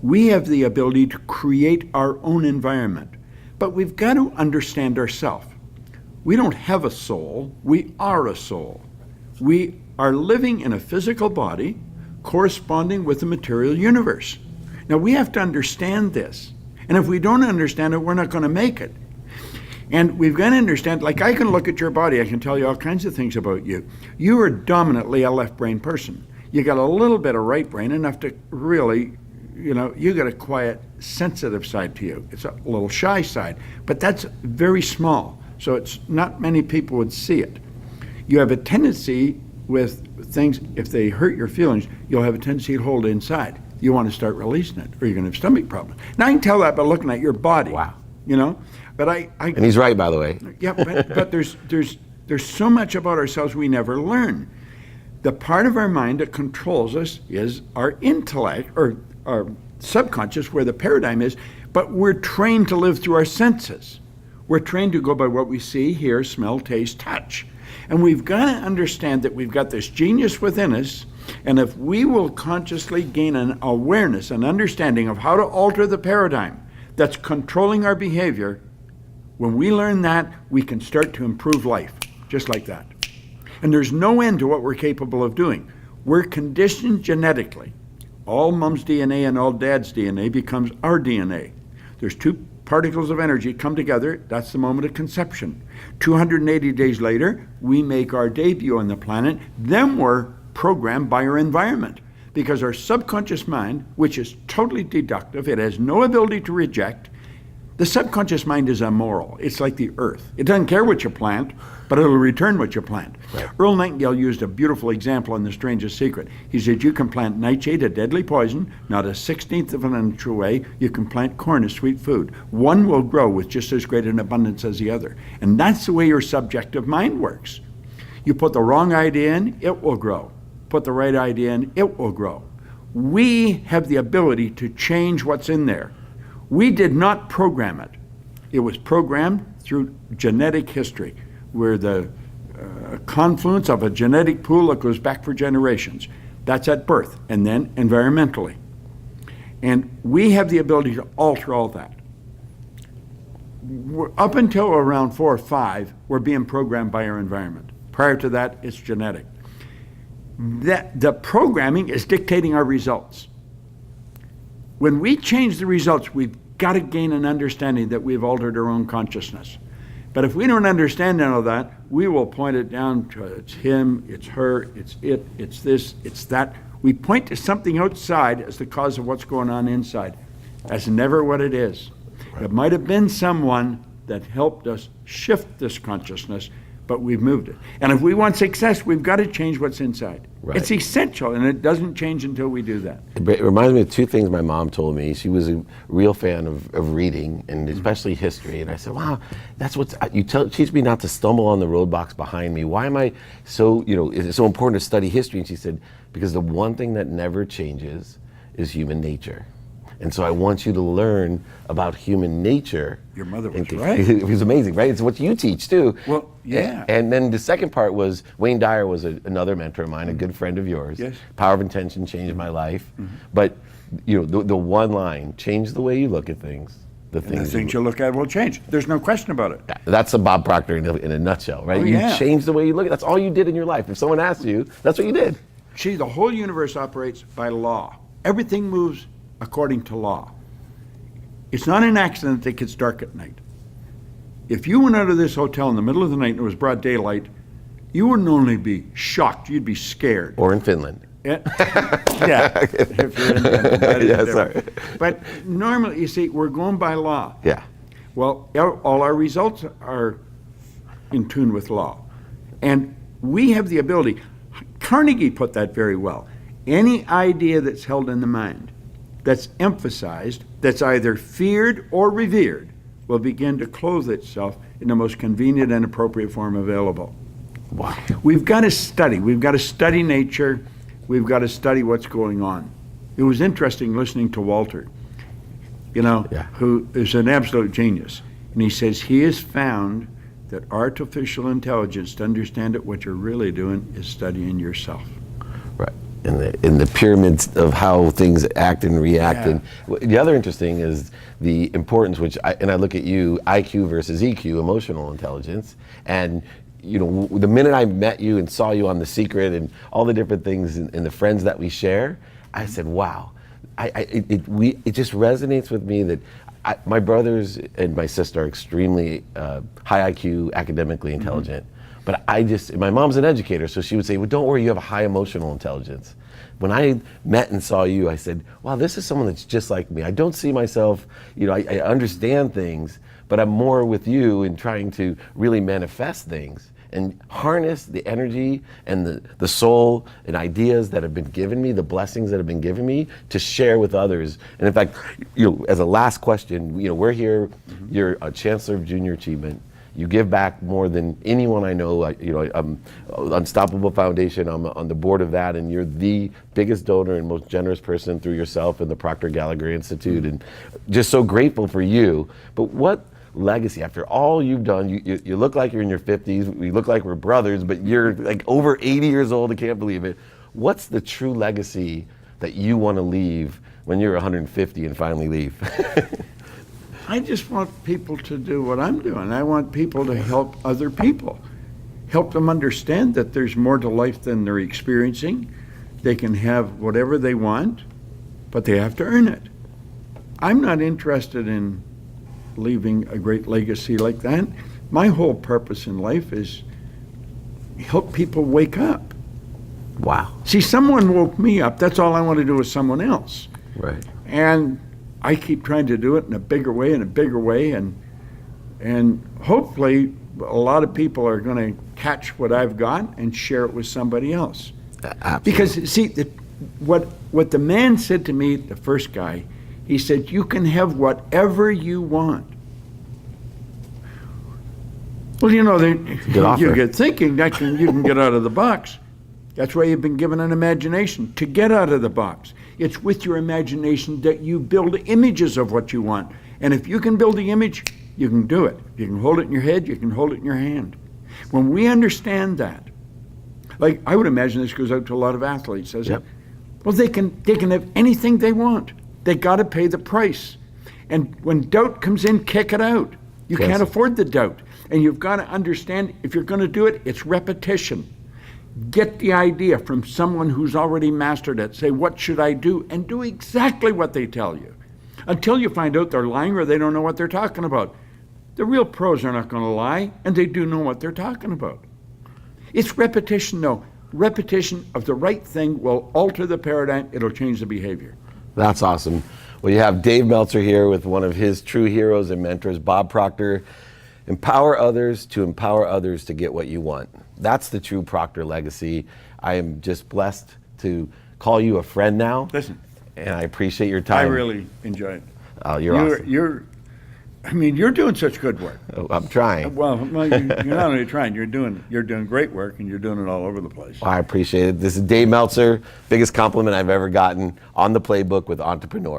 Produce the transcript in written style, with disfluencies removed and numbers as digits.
We have the ability to create our own environment, but we've got to understand ourselves. We don't have a soul, we are a soul. We are living in a physical body corresponding with the material universe. Now we have to understand this, and if we don't understand it, we're not going to make it. And we've got to understand, like I can look at your body, I can tell you all kinds of things about you. You are dominantly a left brain person. You got a little bit of right brain, enough to really, you got a quiet, sensitive side to you. It's a little shy side, but that's very small. So it's not many people would see it. You have a tendency with things, if they hurt your feelings, you'll have a tendency to hold it inside. You want to start releasing it, or you're going to have stomach problems. Now I can tell that by looking at your body. Wow. But and he's right, by the way. Yeah, but there's so much about ourselves we never learn. The part of our mind that controls us is our intellect, or our subconscious, where the paradigm is, but we're trained to live through our senses. We're trained to go by what we see, hear, smell, taste, touch. And we've got to understand that we've got this genius within us, and if we will consciously gain an awareness, an understanding of how to alter the paradigm that's controlling our behavior, when we learn that, we can start to improve life, just like that. And there's no end to what we're capable of doing. We're conditioned genetically. All mom's DNA and all dad's DNA becomes our DNA. There's two particles of energy come together, that's the moment of conception. 280 days later, we make our debut on the planet, then we're programmed by our environment. Because our subconscious mind, which is totally deductive, it has no ability to reject. The subconscious mind is immoral. It's like the earth. It doesn't care what you plant, but it'll return what you plant. Right. Earl Nightingale used a beautiful example in The Strangest Secret. He said, you can plant nightshade, a deadly poison, not a 16th of an inch away. You can plant corn, a sweet food. One will grow with just as great an abundance as the other. And that's the way your subjective mind works. You put the wrong idea in, it will grow. Put the right idea in, it will grow. We have the ability to change what's in there. We did not program it. It was programmed through genetic history. We're the confluence of a genetic pool that goes back for generations. That's at birth, and then environmentally. And we have the ability to alter all that. Up until around 4 or 5, we're being programmed by our environment. Prior to that, it's genetic. The programming is dictating our results. When we change the results, we've got to gain an understanding that we've altered our own consciousness. But if we don't understand none of that, we will point it down to it's him, it's her, it's it, it's this, it's that. We point to something outside as the cause of what's going on inside. That's never what it is. Right. It might have been someone that helped us shift this consciousness, but we've moved it. And if we want success, we've got to change what's inside. Right. It's essential, and it doesn't change until we do that. It reminds me of two things my mom told me. She was a real fan of reading, and especially history. And I said, wow, that's what teach me not to stumble on the roadblocks behind me. Why am I so, is it so important to study history? And she said, because the one thing that never changes is human nature. And so I want you to learn about human nature. Your mother was right. It was amazing, right? It's what you teach too. Well, yeah. And then the second part was, Wayne Dyer was another mentor of mine, a good friend of yours. Yes. Power of Intention changed my life. Mm-hmm. But the one line, change the way you look at things. The things you look at will change. There's no question about it. That's a Bob Proctor in a nutshell, right? Oh, yeah. You change the way you look at it. That's all you did in your life. If someone asked you, that's what you did. See, the whole universe operates by law. Everything moves according to law. It's not an accident that it gets dark at night. If you went out of this hotel in the middle of the night and it was broad daylight, you wouldn't only be shocked, you'd be scared. Or in Finland. Yeah, if you're in Finland. Yeah, sorry. But normally, you see, we're going by law. Yeah. Well, all our results are in tune with law. And we have the ability, Carnegie put that very well, any idea that's held in the mind, that's emphasized, that's either feared or revered, will begin to clothe itself in the most convenient and appropriate form available. Wow. We've got to study. We've got to study nature. We've got to study what's going on. It was interesting listening to Walter, who is an absolute genius. And he says he has found that artificial intelligence, to understand it, what you're really doing is studying yourself. Right. in the pyramids of how things act and react. Yeah. And the other interesting is the importance, and I look at you, IQ versus EQ, emotional intelligence, and the minute I met you and saw you on The Secret and all the different things and the friends that we share, I said, wow, it just resonates with me that my brothers and my sister are extremely high IQ, academically intelligent. But my mom's an educator, so she would say, well, don't worry, you have a high emotional intelligence. When I met and saw you, I said, wow, this is someone that's just like me. I don't see myself, I understand things, but I'm more with you in trying to really manifest things and harness the energy and the soul and ideas that have been given me, the blessings that have been given me to share with others. And in fact, as a last question, we're here, you're a Chancellor of Junior Achievement. You give back more than anyone I know. I'm Unstoppable Foundation. I'm on the board of that, and you're the biggest donor and most generous person through yourself and the Proctor Gallagher Institute, and just so grateful for you. But what legacy, after all you've done, you look like you're in your 50s, we look like we're brothers, but you're like over 80 years old, I can't believe it. What's the true legacy that you want to leave when you're 150 and finally leave? I just want people to do what I'm doing. I want people to help other people. Help them understand that there's more to life than they're experiencing. They can have whatever they want, but they have to earn it. I'm not interested in leaving a great legacy like that. My whole purpose in life is help people wake up. Wow. See, someone woke me up. That's all I want to do is someone else. Right. And I keep trying to do it in a bigger way and a bigger way, and hopefully a lot of people are going to catch what I've got and share it with somebody else. Absolutely. Because see, what the man said to me, the first guy, he said, you can have whatever you want. Well, you get thinking that you can get out of the box. That's why you've been given an imagination, to get out of the box. It's with your imagination that you build images of what you want. And if you can build the image, you can do it. You can hold it in your head, you can hold it in your hand. When we understand that, like I would imagine this goes out to a lot of athletes, doesn't it? Well, they can have anything they want. They got to pay the price. And when doubt comes in, kick it out. You can't afford the doubt. And you've got to understand, if you're going to do it, it's repetition. Get the idea from someone who's already mastered it. Say, what should I do? And do exactly what they tell you. Until you find out they're lying or they don't know what they're talking about. The real pros are not going to lie, and they do know what they're talking about. It's repetition, though. Repetition of the right thing will alter the paradigm. It'll change the behavior. That's awesome. Well, you have Dave Meltzer here with one of his true heroes and mentors, Bob Proctor. Empower others to get what you want. That's the true Proctor legacy. I am just blessed to call you a friend now. Listen. And I appreciate your time. I really enjoy it. Oh, you're awesome. You're doing such good work. Oh, I'm trying. Well, you're not only trying, you're doing great work, and you're doing it all over the place. Well, I appreciate it. This is Dave Meltzer, biggest compliment I've ever gotten on the playbook with Entrepreneur.